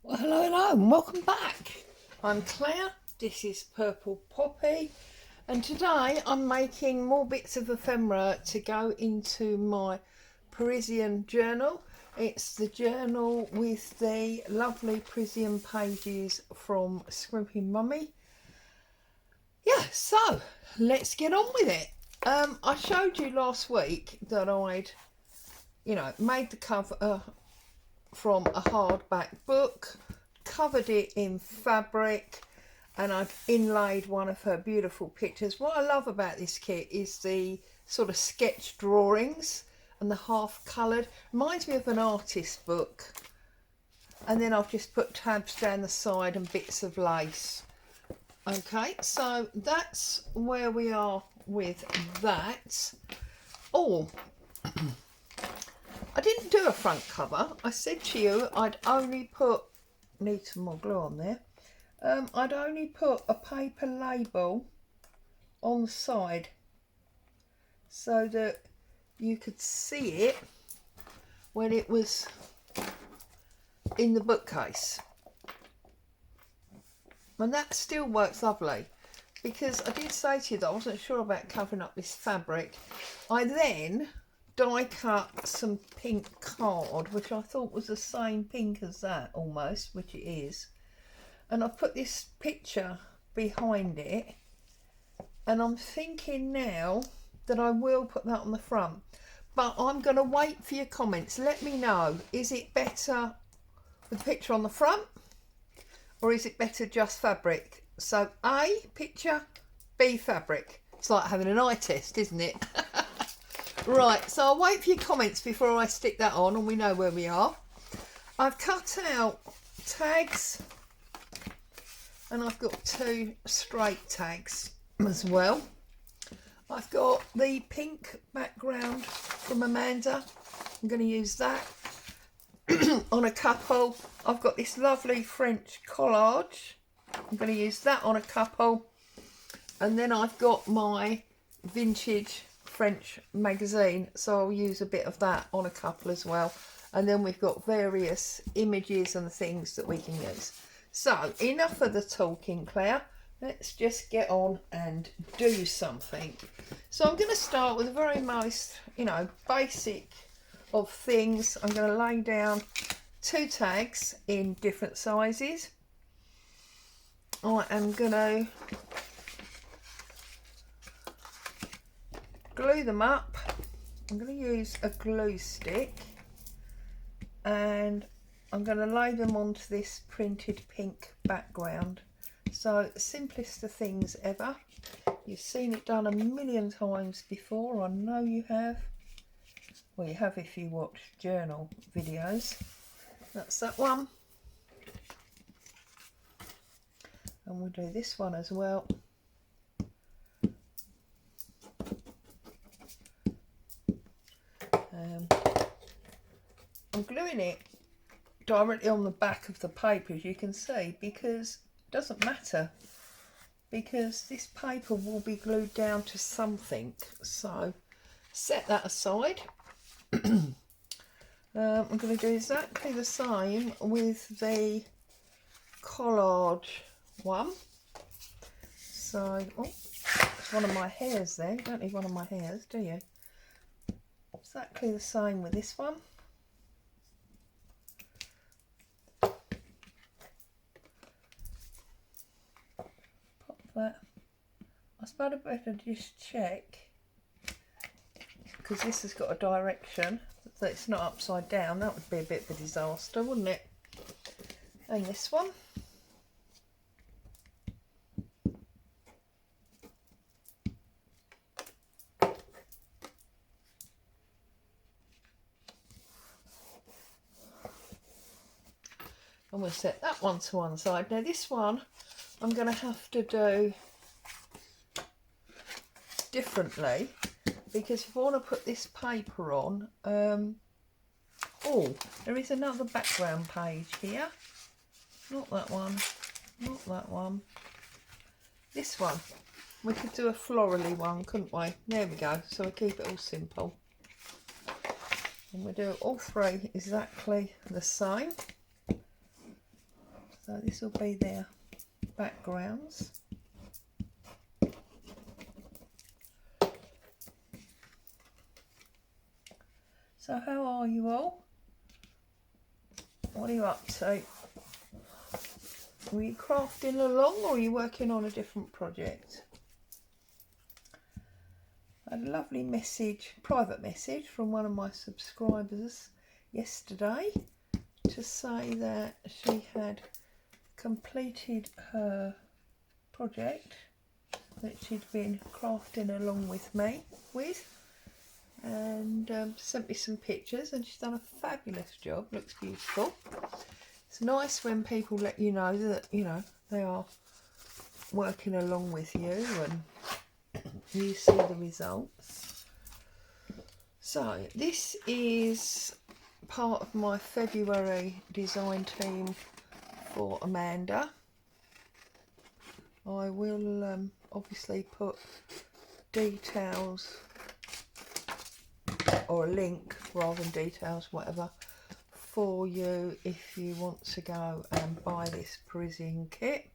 Well, hello and welcome back. I'm Claire, this is Purple Poppy, and today I'm making more bits of ephemera to go into my Parisienne Journal. It's the journal with the lovely Parisian pages from Scrimpingmommy. Yeah, so let's get on with it. I showed you last week that I'd, made the cover from a hardback book, covered it in fabric, and I've inlaid one of her beautiful pictures. What I love about this kit is the sort of sketch drawings and the half coloured. Reminds me of an artist book. And then I've just put tabs down the side and bits of lace. Okay, so that's where we are with that. Oh, I didn't do a front cover. I said to you I'd only put, need some more glue on there. I'd only put a paper label on the side so that you could see it when it was in the bookcase. And that still works lovely, because I did say to you that I wasn't sure about covering up this fabric. I then die cut some pink card, which I thought was the same pink as that almost, which it is, and I put this picture behind it, and I'm thinking now that I will put that on the front, but I'm going to wait for your comments. Let me know, is it better with the picture on the front, or is it better just fabric? So A, picture, B, fabric. It's like having an eye test, isn't it? Right, so I'll wait for your comments before I stick that on and we know where we are. I've cut out tags, and I've got two straight tags as well. I've got the pink background from Amanda. I'm going to use that on a couple. I've got this lovely French collage. I'm going to use that on a couple. And then I've got my vintage French magazine, so I'll use a bit of that on a couple as well. And then we've got various images and things that we can use. So enough of the talking, Claire. Let's just get on and do something. So I'm going to start with the very most, basic of things. I'm going to lay down two tags in different sizes. I am going to glue them up. I'm going to use a glue stick, and I'm going to lay them onto this printed pink background. So simplest of things ever. You've seen it done a million times before, I know you have. Well, you have if you watch journal videos. That's that one. And we'll do this one as well. I'm gluing it directly on the back of the paper, as you can see, because it doesn't matter, because this paper will be glued down to something. So set that aside. I'm going to do exactly the same with the collage one. So, oh, it's one of my hairs there. You don't need one of my hairs, do you? Exactly the same with this one. Pop that. I suppose I better just check, because this has got a direction, that it's not upside down. That would be a bit of a disaster, wouldn't it? And this one. And we'll set that one to one side. Now this one I'm going to have to do differently, because if I want to put this paper on, oh, there is another background page here. Not that one, not that one. This one. We could do a florally one, couldn't we? There we go. So we keep it all simple. And we do all three exactly the same. So this will be their backgrounds. So how are you all? What are you up to? Are you crafting along or are you working on a different project? I had a lovely message, private message from one of my subscribers yesterday to say that she had completed her project that she'd been crafting along with me and sent me some pictures, and she's done a fabulous job. Looks beautiful. It's nice when people let you know that, you know, they are working along with you and you see the results. So this is part of my February design team for Amanda. I will obviously put details or a link rather than details, whatever, for you if you want to go and buy this Parisienne kit.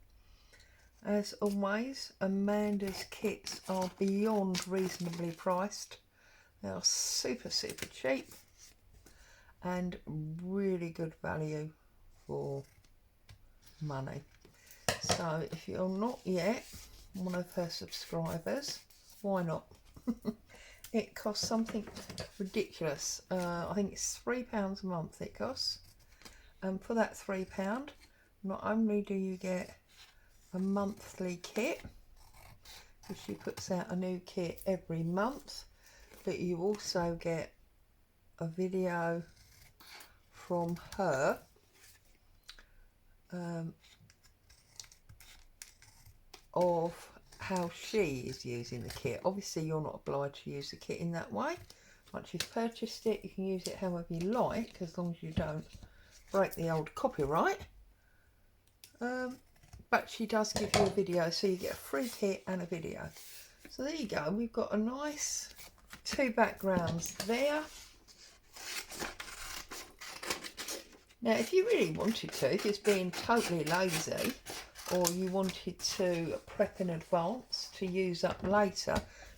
As always, Amanda's kits are beyond reasonably priced. They are super cheap and really good value for money. So if you're not yet one of her subscribers, why not? It costs something ridiculous. I think it's £3 a month it costs. And for that £3, not only do you get a monthly kit, because she puts out a new kit every month, but you also get a video from her of how she is using the kit. Obviously you're not obliged to use the kit in that way. Once you've purchased it, you can use it however you like, as long as you don't break the old copyright. But she does give you a video, so you get a free kit and a video. So there you go, we've got a nice 2 backgrounds there. Now if you really wanted to, if it's being totally lazy, or you wanted to prep in advance to use up later,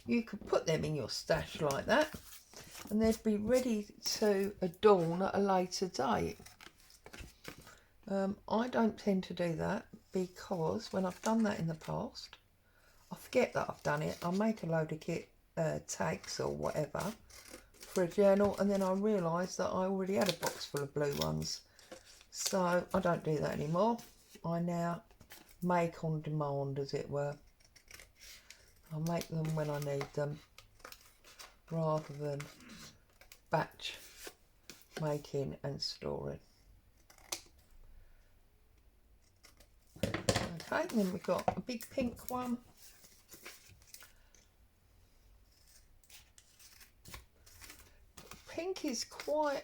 you could put them in your stash like that and they'd be ready to adorn at a later date. I don't tend to do that because when I've done that in the past, I forget that I've done it. I make a load of kit tags or whatever for a journal, and then I realise that I already had a box full of blue ones. So I don't do that anymore. I now make on demand, as it were. I'll make them when I need them rather than batch making and storing. Okay, and then we've got a big pink one. Pink is quite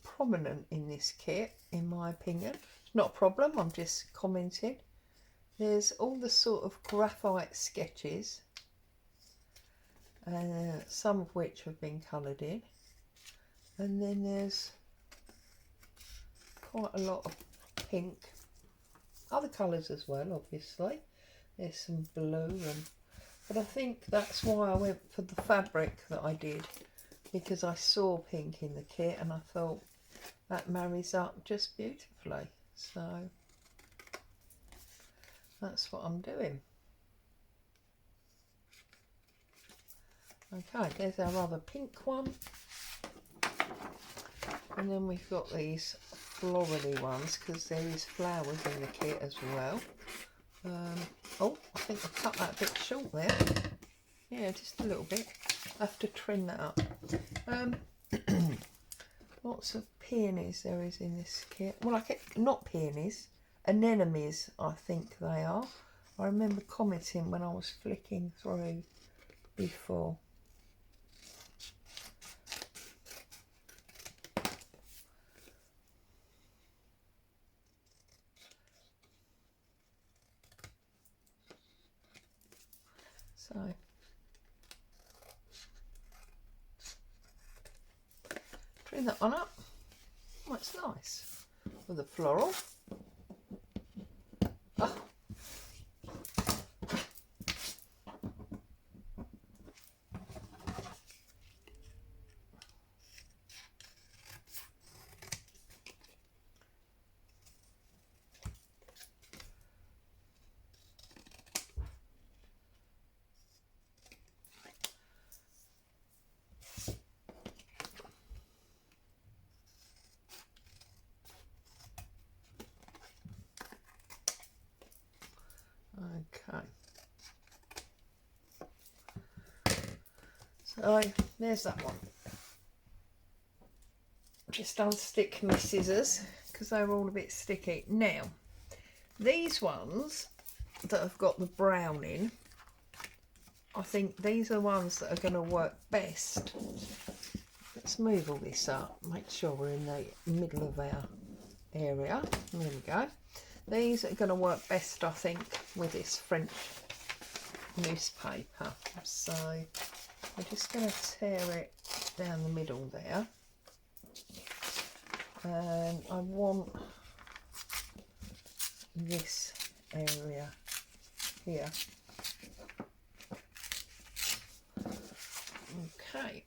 prominent in this kit, in my opinion. It's not a problem, I'm just commenting. There's all the sort of graphite sketches, some of which have been coloured in, and then there's quite a lot of pink, other colours as well, obviously. There's some blue, but I think that's why I went for the fabric that I did, because I saw pink in the kit and I thought that marries up just beautifully. So that's what I'm doing. Okay, there's our other pink one. And then we've got these florally ones, because there is flowers in the kit as well. Oh, I think I cut that a bit short there. Yeah, just a little bit. I have to trim that up. Lots of peonies there is in this kit. Well, not peonies, anemones I think they are. I remember commenting when I was flicking through before. So trim that one up. Oh, it's nice with the floral. Okay. So there's that one. Just unstick my scissors because they're all a bit sticky. Now, these ones that have got the brown in, I think these are ones that are going to work best. Let's move all this up, make sure we're in the middle of our area. There we go. These are going to work best, I think, with this French newspaper. So we're just going to tear it down the middle there. And I want this area here. Okay.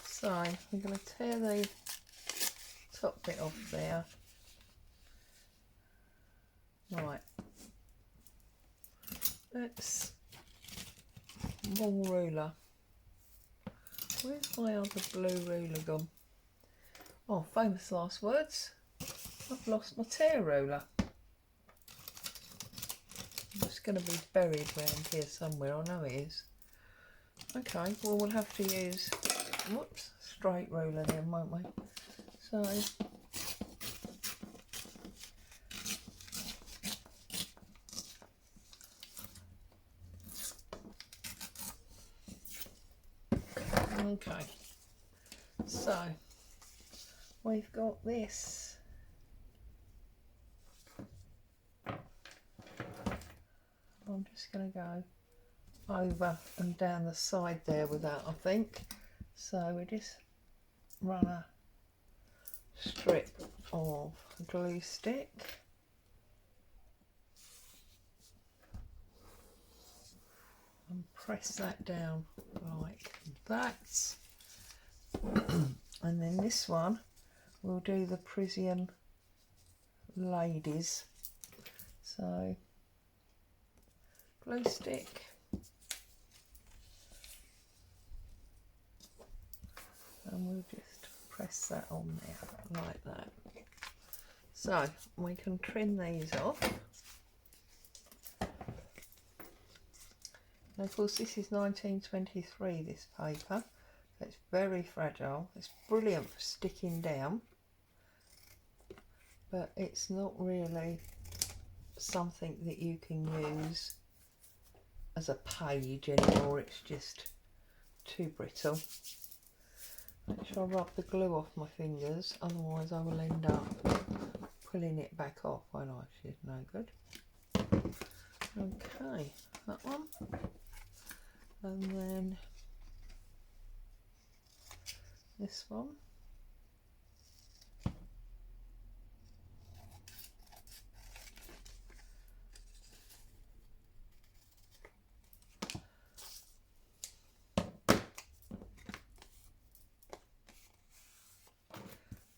So I'm going to tear the top bit off there. Right. Let's long ruler. Where's my other blue ruler gone? Oh, famous last words. I've lost my tear ruler. It's going to be buried around here somewhere. I know it is. Okay, well we'll have to use, whoops, straight ruler then, won't we? So okay, so we've got this. I'm just going to go over and down the side there with that, I think. So we just run a strip of glue stick. And press that down like that. And then this one, we'll do the Parisienne ladies. So glue stick. And we'll just press that on there like that. So we can trim these off. And of course this is 1923, this paper, so it's very fragile. It's brilliant for sticking down, but it's not really something that you can use as a page anymore. It's just too brittle. Make sure I rub the glue off my fingers, otherwise I will end up pulling it back off, won't I? Which is no good. Okay, that one. And then this one.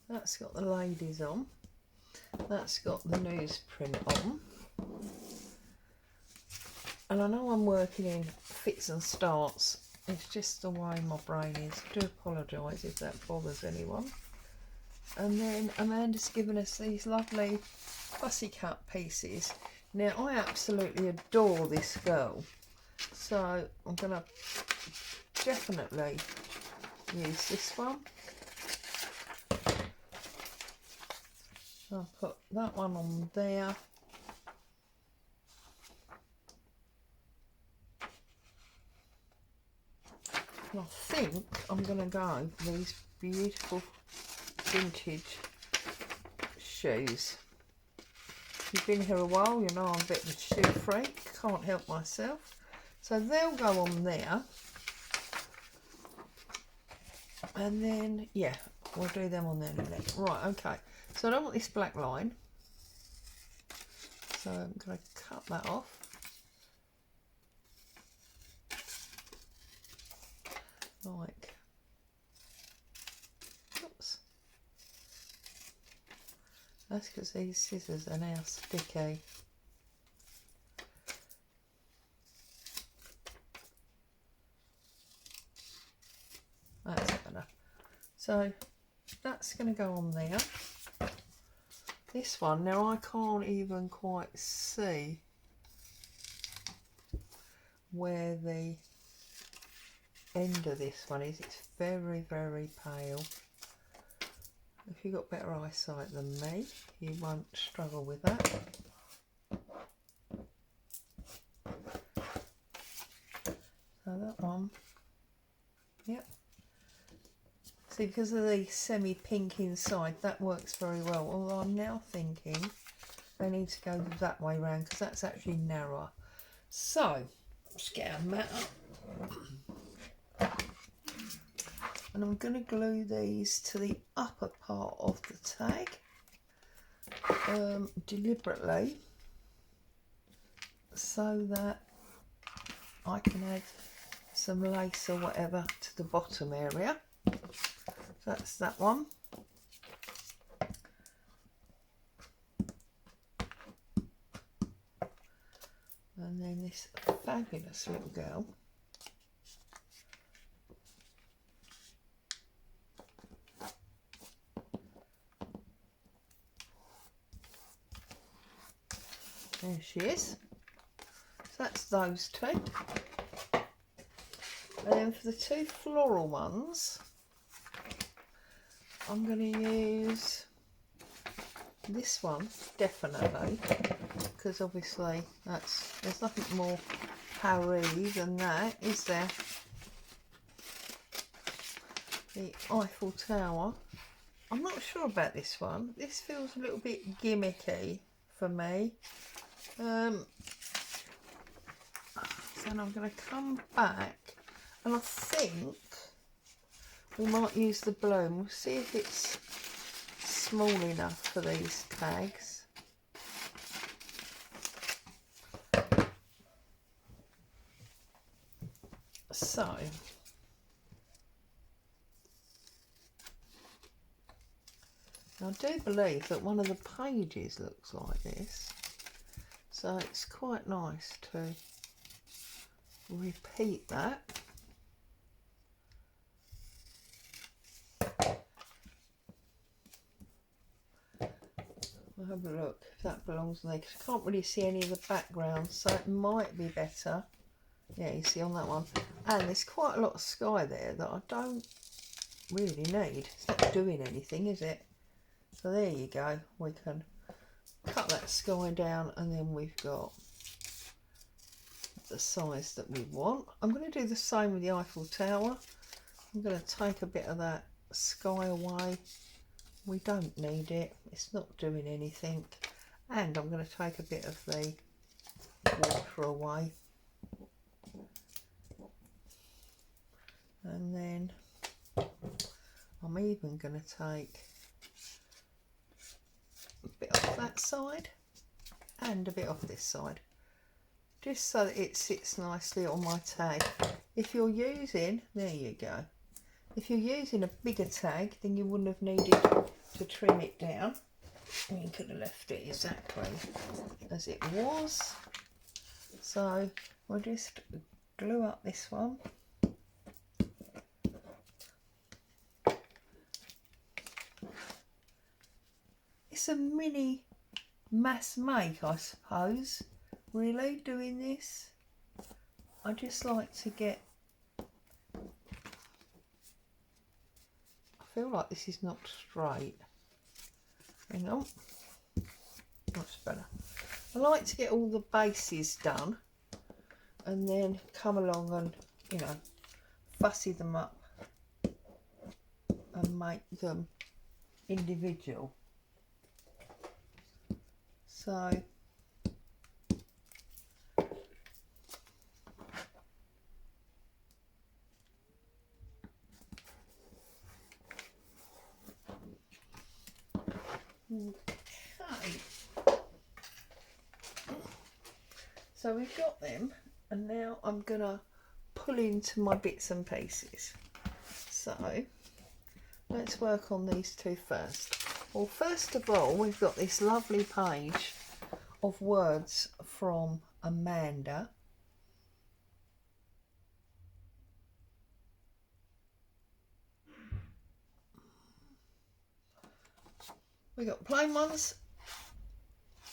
That's got the ladies on. That's got the newsprint on. And I know I'm working in fits and starts. It's just the way my brain is. I do apologise if that bothers anyone. And then Amanda's given us these lovely fussy cut pieces. Now I absolutely adore this girl, so I'm going to definitely use this one. I'll put that one on there. And I think I'm going to go for these beautiful vintage shoes. If you've been here a while, you know I'm a bit of a shoe freak. Can't help myself. So they'll go on there. And then, yeah, we'll do them on there in a minute. Right, okay. So I don't want this black line. So I'm going to cut that off. Like, oops. That's because these scissors are now sticky. That's better. So that's going to go on there. this one, now I can't even quite see where the end of this one is. It's very, very pale. If you've got better eyesight than me, you won't struggle with that. So that one, yep. See, because of the semi-pink inside, that works very well. Although I'm now thinking I need to go that way round because that's actually narrower. So, let's get our mat up. And I'm going to glue these to the upper part of the tag deliberately, so that I can add some lace or whatever to the bottom area. So that's that one. And then this fabulous little girl. There she is. So that's those two. And then for the two floral ones, I'm going to use this one, definitely, because obviously there's nothing more Paris than that, is there? The Eiffel Tower. I'm not sure about this one. This feels a little bit gimmicky for me. Then I'm going to come back, and I think we might use the bloom. We'll see if it's small enough for these tags. So I do believe that one of the pages looks like this, so it's quite nice to repeat that. I'll have a look if that belongs there, because I can't really see any of the background, so it might be better. Yeah, you see on that one. And there's quite a lot of sky there that I don't really need. It's not doing anything, is it? So there you go. We can cut that sky down, and then we've got the size that we want. I'm going to do the same with the Eiffel Tower. I'm going to take a bit of that sky away. We don't need it. It's not doing anything. And I'm going to take a bit of the water away. And then I'm even going to take a bit off that side and a bit off this side, just so that it sits nicely on my tag. If you're using, there you go, if you're using a bigger tag, then you wouldn't have needed to trim it down. You could have left it exactly as it was. So we'll just glue up this one. It's a mini mass make, I suppose, really, doing this. I just like to get, I feel like this is not straight. Hang on, much better. I like to get all the bases done and then come along and, you know, fussy them up and make them individual. So okay, so we've got them, and now I'm gonna pull into my bits and pieces. So let's work on these two first. Well, first of all, we've got this lovely page of words from Amanda. We got plain ones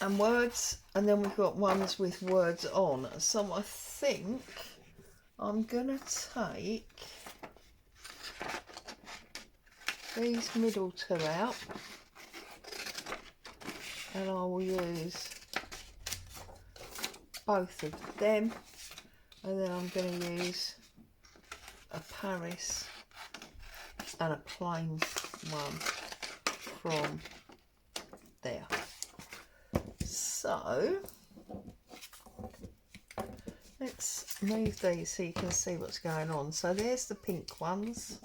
and words, and then we've got ones with words on. So I think I'm gonna take these middle two out, and I will use both of them, and then I'm going to use a Paris and a plain one from there. So let's move these so you can see what's going on. So there's the pink ones,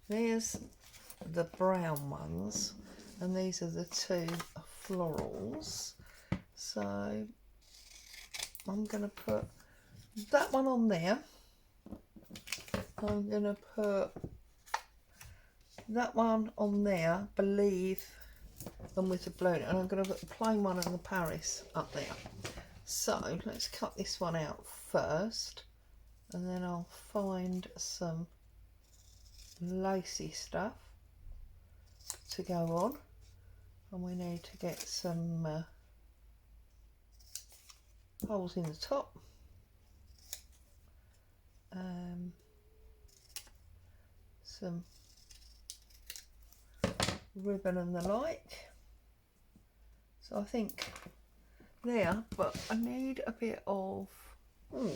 there's the brown ones, and these are the two florals. So I'm going to put that one on there. I'm going to put that one on there, believe, and with the balloon, and I'm going to put the plain one and the Paris up there. So let's cut this one out first, and then I'll find some lacy stuff to go on, and we need to get some holes in the top, some ribbon and the like. So I think there, but I need a bit of so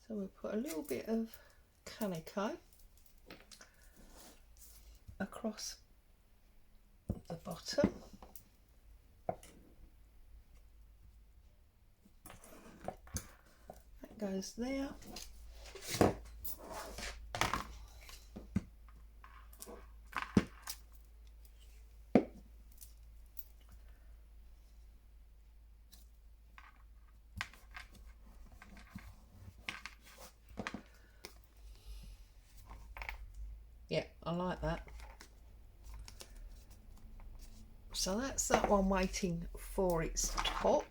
we'll put a little bit of calico across the bottom. That goes there. Yeah, I like that. So that's that one waiting for its top.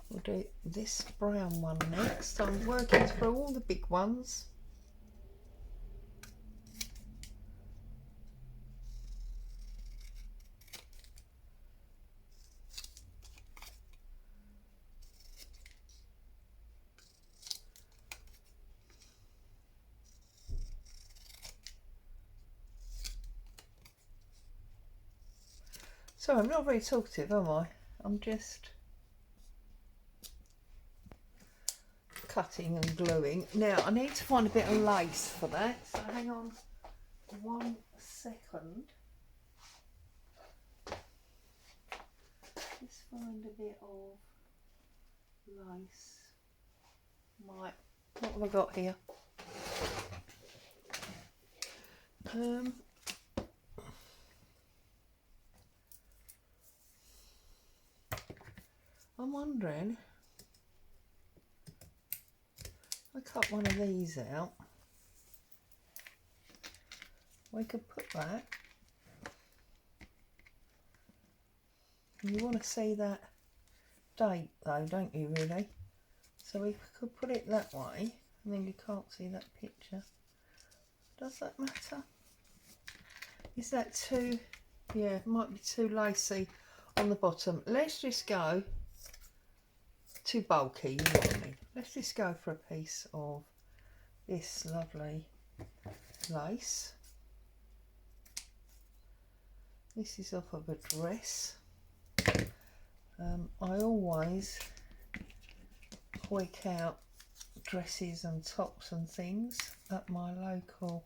We'll do this brown one next. I'm working through all the big ones. So I'm not very talkative, am I? I'm just cutting and gluing. Now I need to find a bit of lace for that, so hang on 1 second. Just find a bit of lace. Right, what have I got here? I'm wondering, I cut one of these out, we could put that, and you want to see that date though, don't you really? So we could put it that way, and then you can't see that picture. Does that matter? Is that too, yeah, it might be too lacy on the bottom. Let's just go too bulky, you know what I mean. Let's just go for a piece of this lovely lace. This is off of a dress. I always work out dresses and tops and things at my local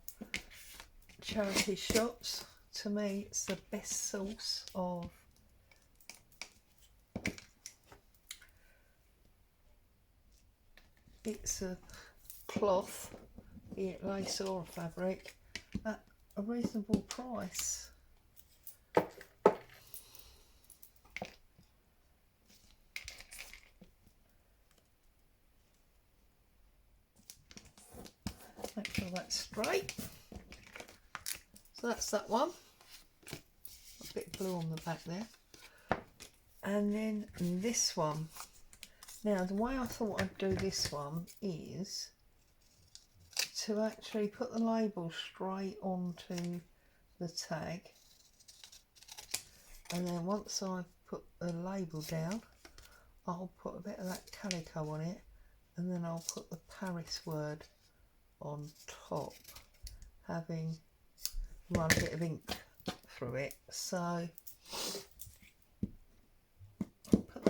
charity shops. To me, it's the best source of bits of cloth, be it lace or fabric, at a reasonable price. Make sure that's straight. So that's that one. A bit glue on the back there. And then this one. Now the way I thought I'd do this one is to actually put the label straight onto the tag, and then once I put the label down, I'll put a bit of that calico on it, and then I'll put the Paris word on top, having run a bit of ink through it. So put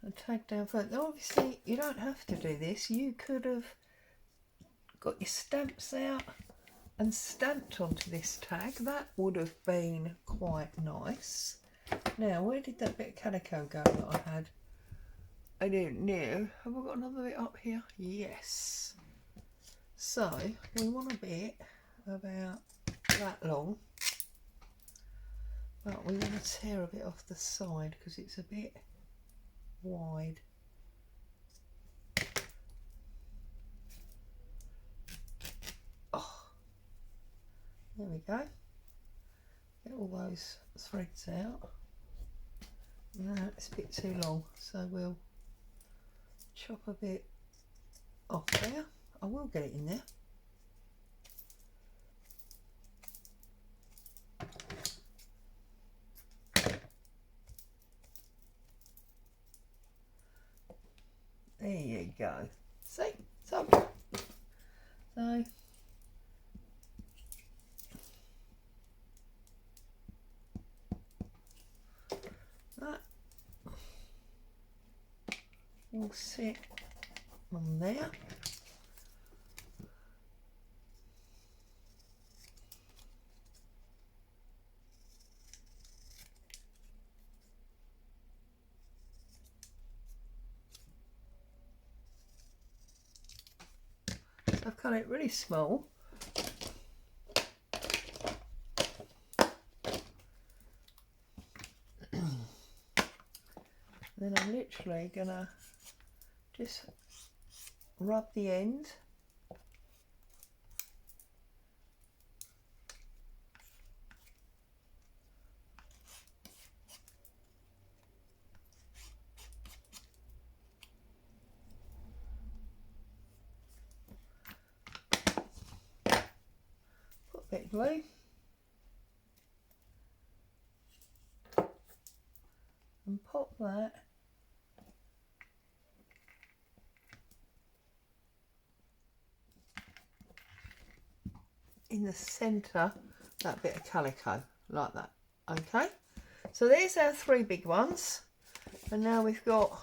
the tag down first. Now, obviously you don't have to do this. You could have got your stamps out and stamped onto this tag. That would have been quite nice. Now, where did that bit of calico go that I had? I don't know. Have I got another bit up here? Yes. So we want a bit about that long, but we want to tear a bit off the side because it's a bit wide. There we go. Get all those threads out. No, it's a bit too long, so we'll chop a bit off there. I will get it in there. There you go. See? So that will sit on there. I've cut it really small. Then I'm literally gonna just rub the end bit of glue, and pop that in the centre, that bit of calico, like that. Okay, so there's our three big ones, and now we've got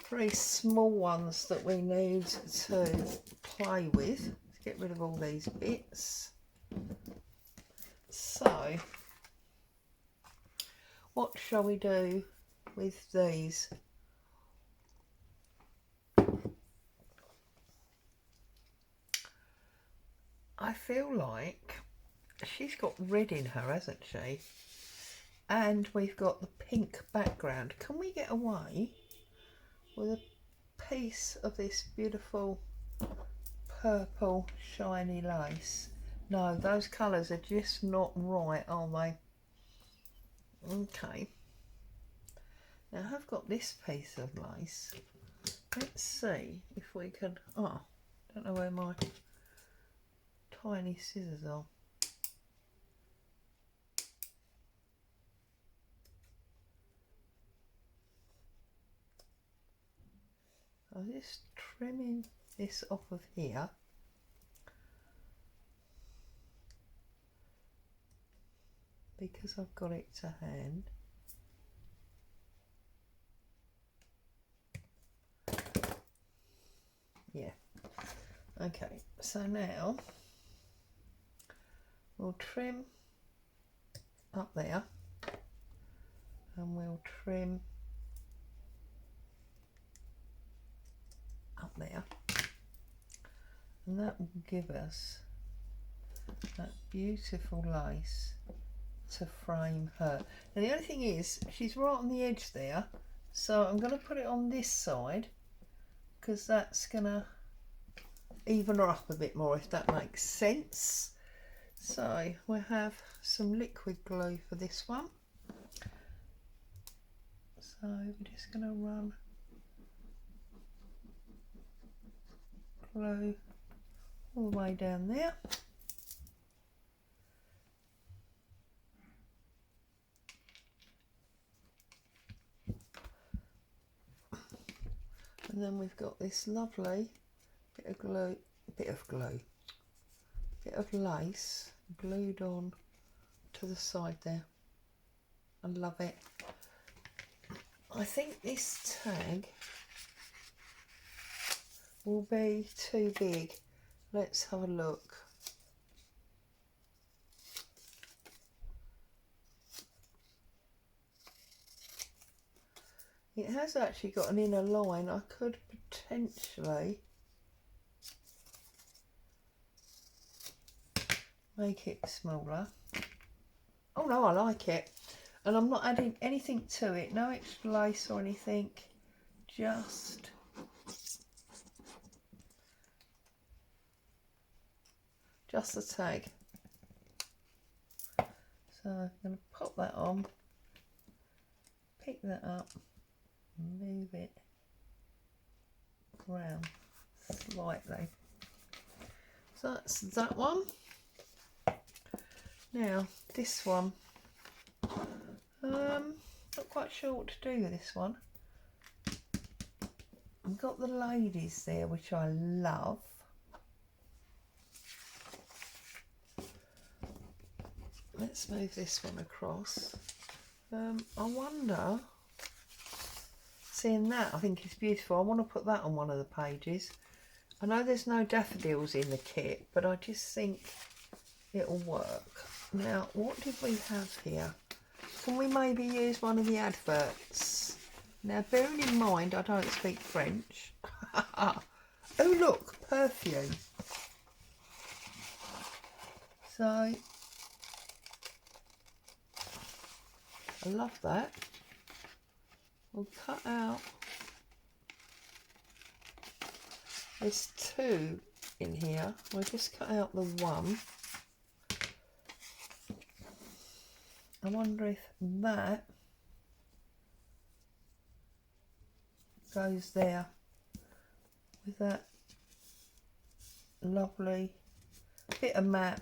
three small ones that we need to play with. Let's get rid of all these bits. So what shall we do with these? I feel like she's got red in her, hasn't she? And we've got the pink background. Can we get away with a piece of this beautiful purple shiny lace? No, those colours are just not right, are they? Okay. Now I've got this piece of lace. Let's see if we can... Oh, I don't know where my tiny scissors are. I'm just trimming this off of here. Because I've got it to hand. Yeah. Okay, so now we'll trim up there, and we'll trim up there, and that will give us that beautiful lace to frame her. Now the only thing is, she's right on the edge there, so I'm going to put it on this side because that's going to even her up a bit more, if that makes sense. So we have some liquid glue for this one. So we're just going to run glue all the way down there. And then we've got this lovely bit of lace glued on to the side there. I love it. I think this tag will be too big. Let's have a look. It has actually got an inner line. I could potentially make it smaller. Oh no, I like it. And I'm not adding anything to it. No extra lace or anything. Just the tag. So I'm going to pop that on. Pick that up. Move it round slightly. So that's that one. Now this one, not quite sure what to do with this one. I've got the ladies there, which I love. Let's move this one across. I wonder, seeing that, I think it's beautiful. I want to put that on one of the pages. I know there's no daffodils in the kit, but I just think it'll work. Now, what did we have here? Can we maybe use one of the adverts? Now, bearing in mind I don't speak French. Oh, look, perfume. So, I love that. We'll cut out. There's two in here. We'll just cut out the one. I wonder if that goes there with that lovely bit of map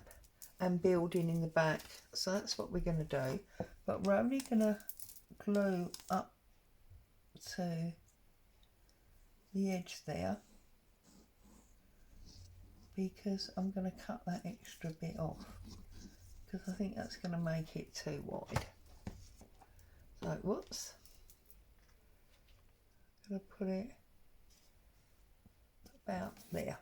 and building in the back. So that's what we're going to do. But we're only going to glue up to the edge there, because I'm going to cut that extra bit off, because I think that's going to make it too wide. So, whoops. I'm going to put it about there.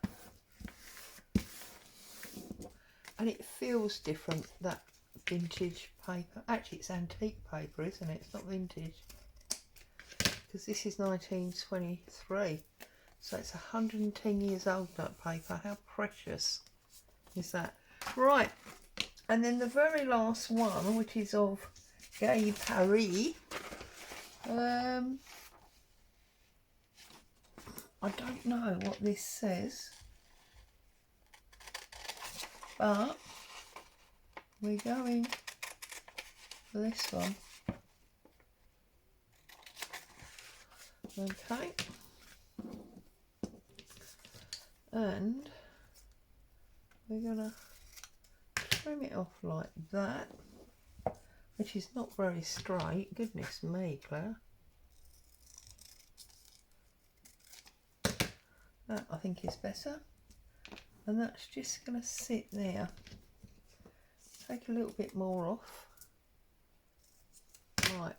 And it feels different, that vintage paper. Actually, it's antique paper, isn't it? It's not vintage. Because this is 1923. So it's 110 years old, that paper. How precious is that? Right. And then the very last one, which is of Gay Paris. I don't know what this says, but we're going for this one. Okay. And we're going to trim it off like that, which is not very straight. Goodness me, Claire. That I think is better. And that's just going to sit there. Take a little bit more off. Right.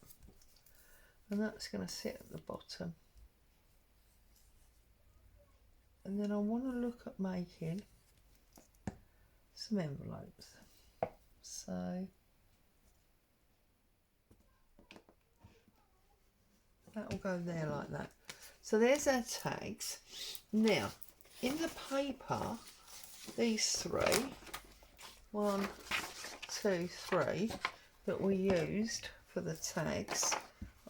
And that's going to sit at the bottom. And then I want to look at making some envelopes. So that will go there like that. So there's our tags. Now, in the paper, these three, 1, 2, 3, that we used for the tags,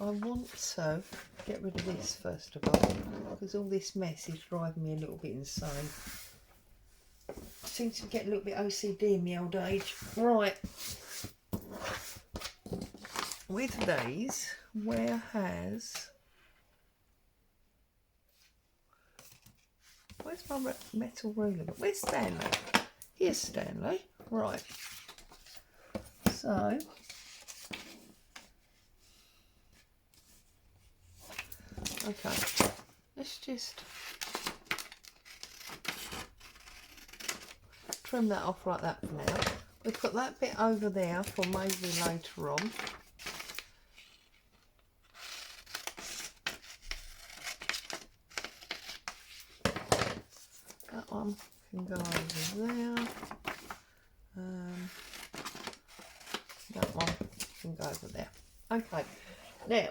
I want to get rid of this first of all, because all this mess is driving me a little bit insane. seem to get a little bit OCD in my old age. Right. With these, where's my metal ruler? Where's Stanley? Here's Stanley. Right. So, okay, let's just trim that off like that for now. We'll put that bit over there for maybe later on. That one can go over there. That one can go over there. Okay, now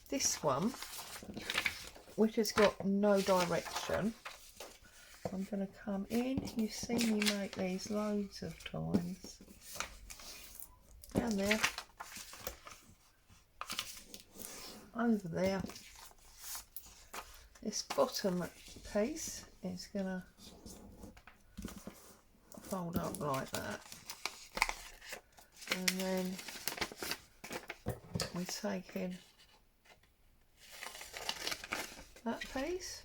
this one, which has got no direction, I'm going to come in. You've seen me make these loads of times. Down there, over there. This bottom piece is going to fold up like that, and then we're taking that piece,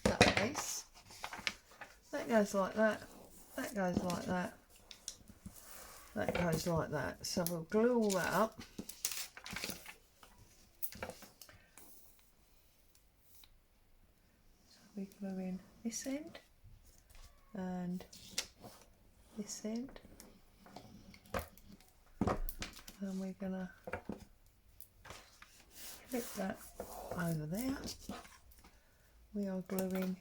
that piece, that goes like that, that goes like that, that goes like that. So we'll glue all that up. So we glue in this end and this end, and we're gonna flip that over there. We are gluing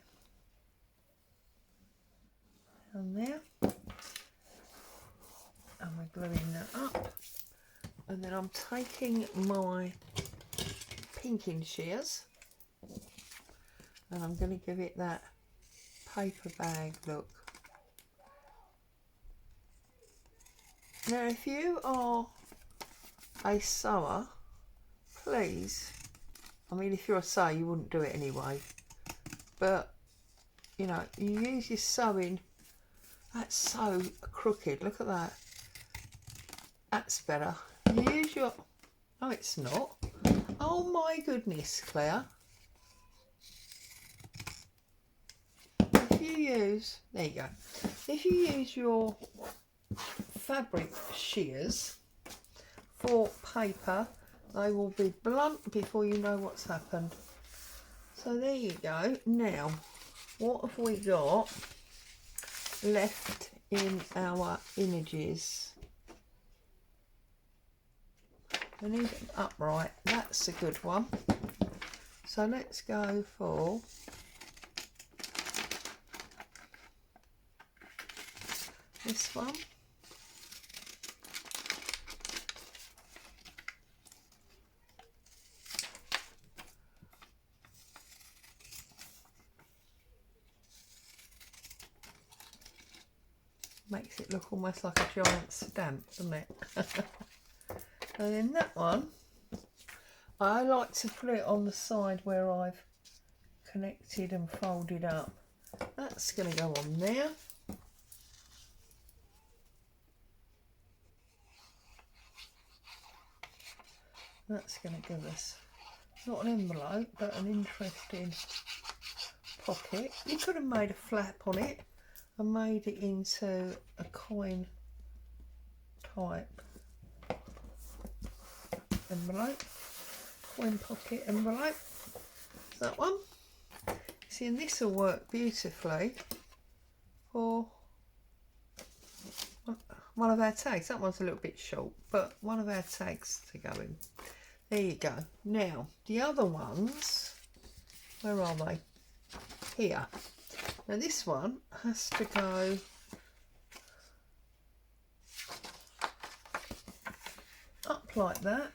down there, and we're gluing that up, and then I'm taking my pinking shears and I'm going to give it that paper bag look. Now if you are a sewer, please, I mean if you're a sewer you wouldn't do it anyway, but you know, you use your sewing. That's so crooked, look at that. That's better. You use your, oh it's not, oh my goodness Claire. If you use, there you go, if you use your fabric shears for paper, they will be blunt before you know what's happened. So there you go. Now what have we got left in our images? We need it upright, that's a good one. So let's go for this one. Makes it look almost like a giant stamp, doesn't it? And then that one, I like to put it on the side where I've connected and folded up. That's going to go on there. That's going to give us not an envelope but an interesting pocket. You could have made a flap on it and made it into a coin type envelope, coin pocket envelope. That one. See, and this will work beautifully for one of our tags. That one's a little bit short, but one of our tags to go in. There you go. Now the other ones, where are they? Here. Now this one has to go up like that,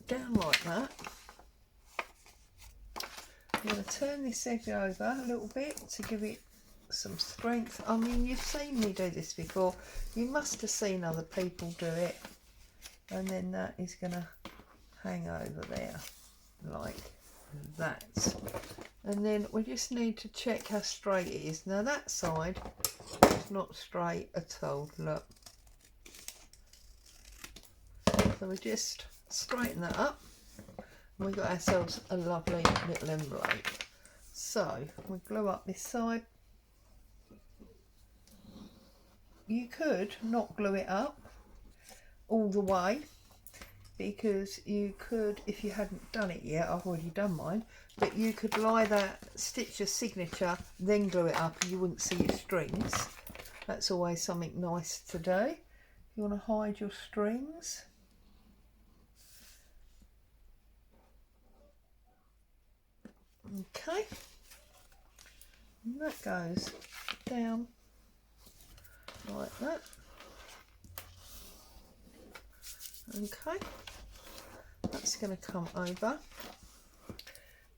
down like that. I'm going to turn this edge over a little bit to give it some strength. I mean, you've seen me do this before. You must have seen other people do it. And then that is going to hang over there like that. And then we just need to check how straight it is. Now that side is not straight at all, look. So we just straighten that up. And we got ourselves a lovely little envelope. So we glue up this side. You could not glue it up all the way, because you could, if you hadn't done it yet, I've already done mine, but you could lie that, stitch your signature, then glue it up and you wouldn't see your strings. That's always something nice to do. You want to hide your strings. Okay, and that goes down like that. Okay, that's going to come over.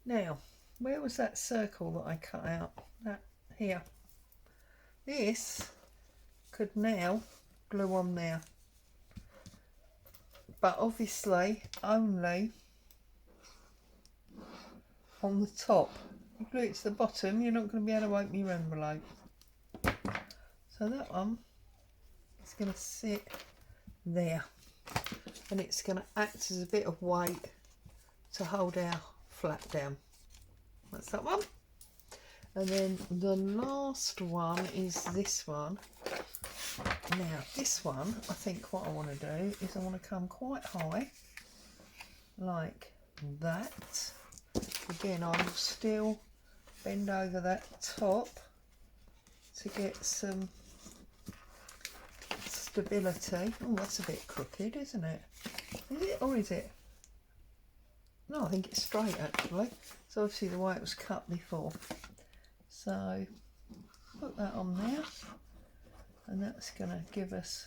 Now, where was that circle that I cut out? That here. This could now glue on there, but obviously only on the top. You glue it to the bottom, you're not going to be able to open your envelope. So that one is going to sit there, and it's going to act as a bit of weight to hold our flap down. That's that one. And then the last one is this one. Now this one, I think what I want to do is I want to come quite high like that. Again, I will still bend over that top to get some stability. Oh, that's a bit crooked, isn't it? Is it, or is it? No, I think it's straight actually. So obviously the way it was cut before. So put that on there, and that's going to give us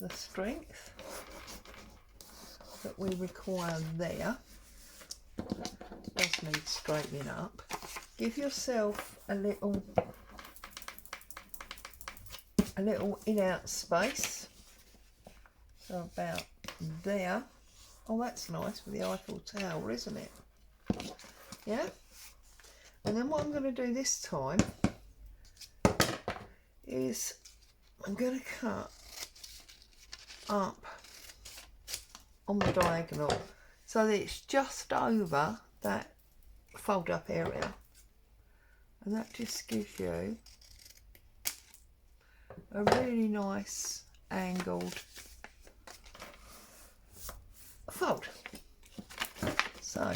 the strength that we require there. Does need straightening up. Give yourself a little in-out space, so about there. Oh, that's nice with the Eiffel Tower, isn't it? Yeah. And then what I'm going to do this time is I'm going to cut up on the diagonal so that it's just over that fold up area, and that just gives you a really nice angled fold. So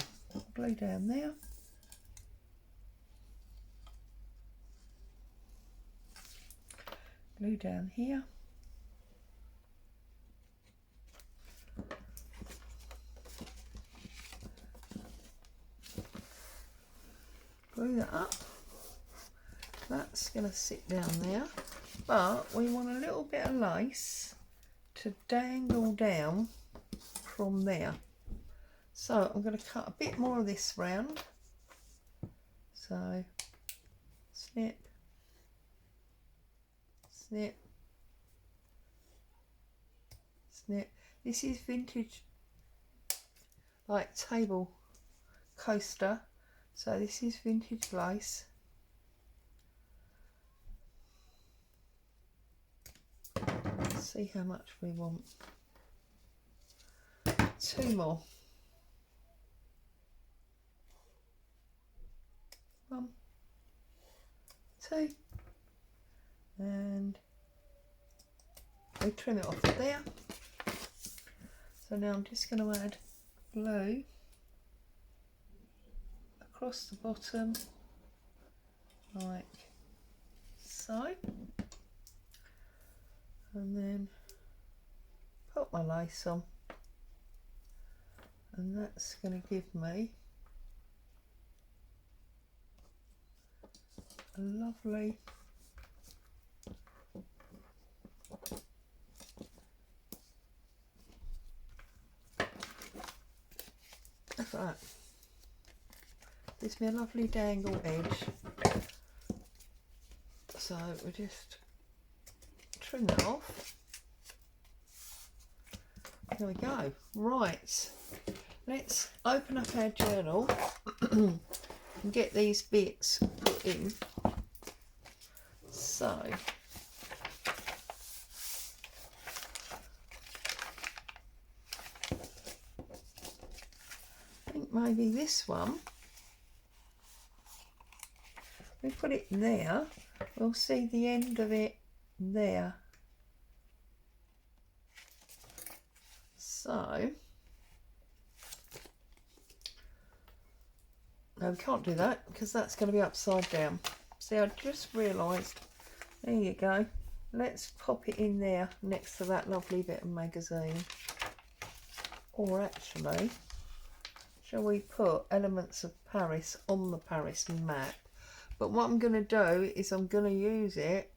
glue down there, glue down here, glue that up. That's going to sit down there, but we want a little bit of lace to dangle down from there. So I'm going to cut a bit more of this round. So snip, snip, snip. This is vintage, like table coaster. So this is vintage lace. Let's see how much we want. 2 more. 1, 2, and we trim it off there. So now I'm just going to add glue across the bottom like so, and then put my lace on, and that's going to give me a lovely look at that. Gives me a lovely dangle edge. So we just trim that off. There we go. Right, let's open up our journal and get these bits put in. So I think maybe this one, we put it there, we'll see the end of it there. So, no, we can't do that because that's going to be upside down. See, I just realised, there you go. Let's pop it in there next to that lovely bit of magazine. Or actually, shall we put Elements of Paris on the Paris map? But what I'm going to do is I'm going to use it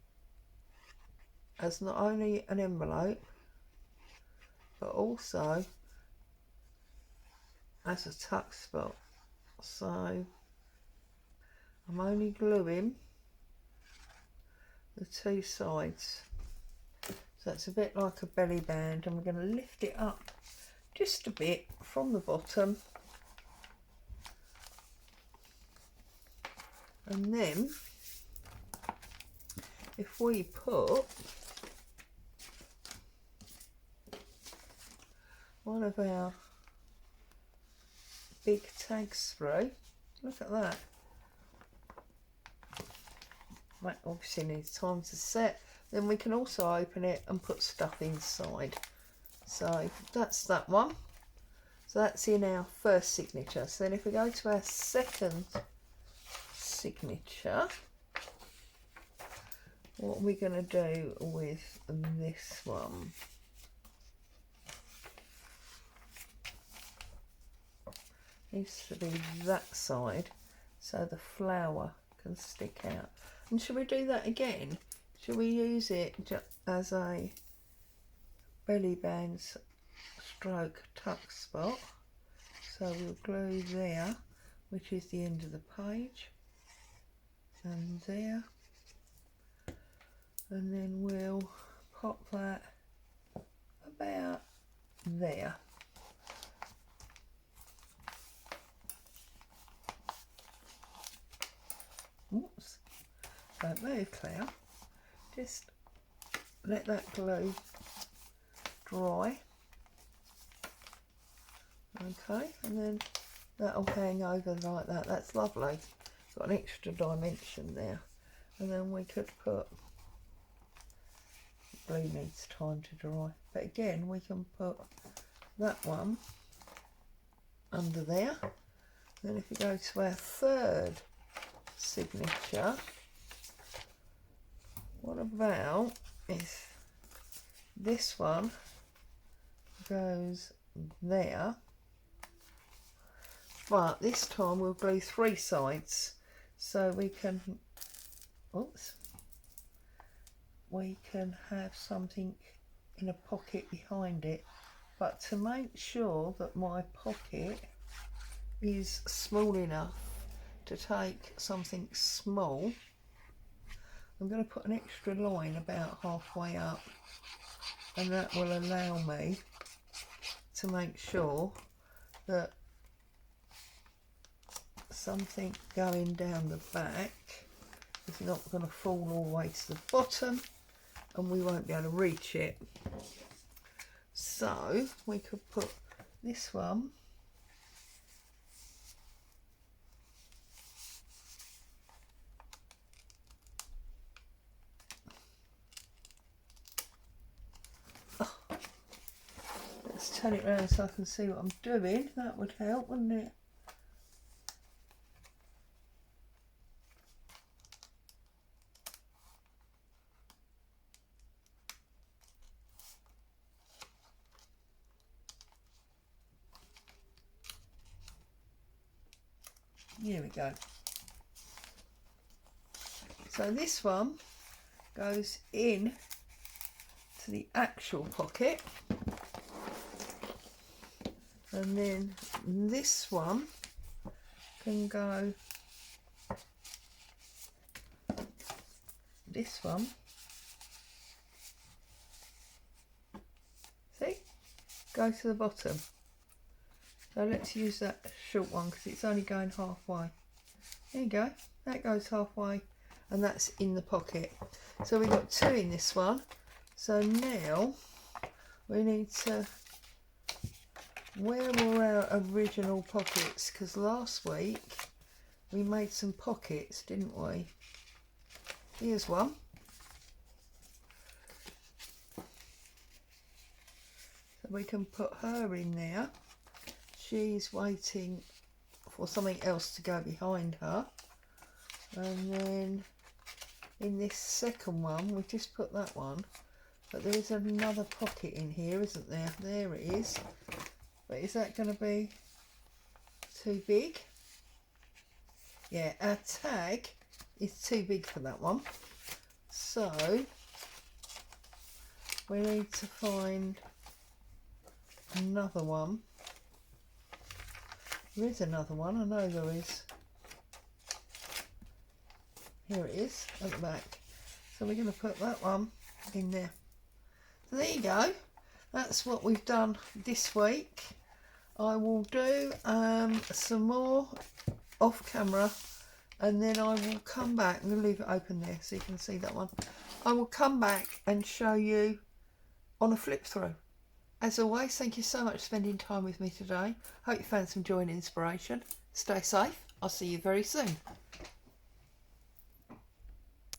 as not only an envelope, but also as a tuck spot. So I'm only gluing the two sides. So it's a bit like a belly band, and we're going to lift it up just a bit from the bottom. And then if we put one of our big tags through, look at that. That obviously needs time to set. Then we can also open it and put stuff inside. So that's that one. So that's in our first signature. So then if we go to our second signature, what are we going to do with this one? Needs to be that side so the flower can stick out. And should we do that again? Should we use it as a belly band stroke tuck spot? So we'll glue there, which is the end of the page, and there, and then we'll pop that about there. Oops, don't move, Claire. Just let that glue dry. Okay, and then that'll hang over like that. That's lovely. Got an extra dimension there. And then we could put, glue needs time to dry, but again we can put that one under there. Then if we go to our third signature, what about if this one goes there, but this time we'll glue three sides so we can, oops, we can have something in a pocket behind it. But to make sure that my pocket is small enough to take something small, I'm going to put an extra line about halfway up, and that will allow me to make sure that something going down the back is not going to fall all the way to the bottom and we won't be able to reach it. So we could put this one let's turn it around so I can see what I'm doing. That would help, wouldn't it? Here we go. So this one goes in to the actual pocket, and then this one can go this one. See? Go to the bottom. So let's use that short one because it's only going halfway. There you go. That goes halfway and that's in the pocket. So we've got 2 in this one. So now we need to, where were our original pockets? Because last week we made some pockets, didn't we? Here's one. So we can put her in there. She's waiting for something else to go behind her. And then in this second one, we just put that one. But there is another pocket in here, isn't there? There it is. But is that going to be too big? Yeah, our tag is too big for that one. So we need to find another one. There is another one, I know there is. Here it is at the back. So we're going to put that one in there. So there you go. That's what we've done this week. I will do some more off camera and then I will come back. I'm going to leave it open there so you can see that one. I will come back and show you on a flip through. As always, thank you so much for spending time with me today. Hope you found some joy and inspiration. Stay safe. I'll see you very soon.